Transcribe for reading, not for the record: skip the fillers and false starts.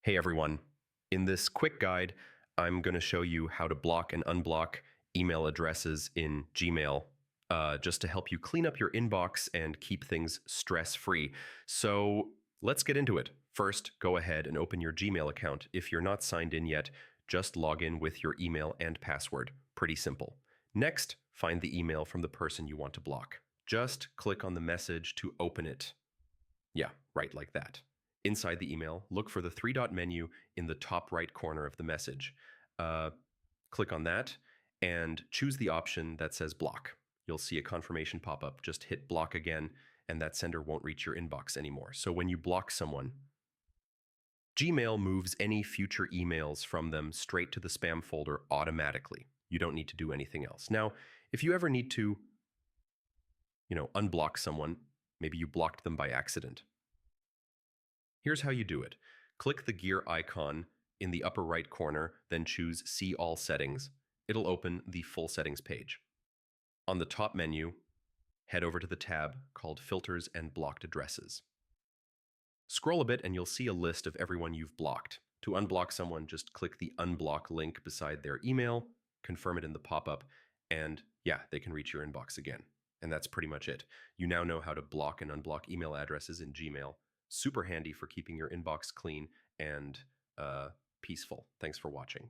Hey everyone. In this quick guide, I'm going to show you how to block and unblock email addresses in Gmail, just to help you clean up your inbox and keep things stress-free. So let's get into it. First, go ahead and open your Gmail account. If you're not signed in yet, just log in with your email and password. Pretty simple. Next, find the email from the person you want to block. Just click on the message to open it. Yeah, right like that. Inside the email, look for the three-dot menu in the top right corner of the message. Uh, Click on that and choose the option that says block. You'll see a confirmation pop up. Just hit block again, and that sender won't reach your inbox anymore. So when you block someone, Gmail moves any future emails from them straight to the spam folder automatically. You don't need to do anything else. Now, if you ever need to, unblock someone, maybe you blocked them by accident. Here's how you do it. Click the gear icon in the upper right corner, then choose See All Settings. It'll open the full settings page. On the top menu, head over to the tab called Filters and Blocked Addresses. Scroll a bit and you'll see a list of everyone you've blocked. To unblock someone, just click the Unblock link beside their email, confirm it in the pop-up, and yeah, they can reach your inbox again. And that's pretty much it. You now know how to block and unblock email addresses in Gmail. Super handy for keeping your inbox clean and peaceful. Thanks for watching.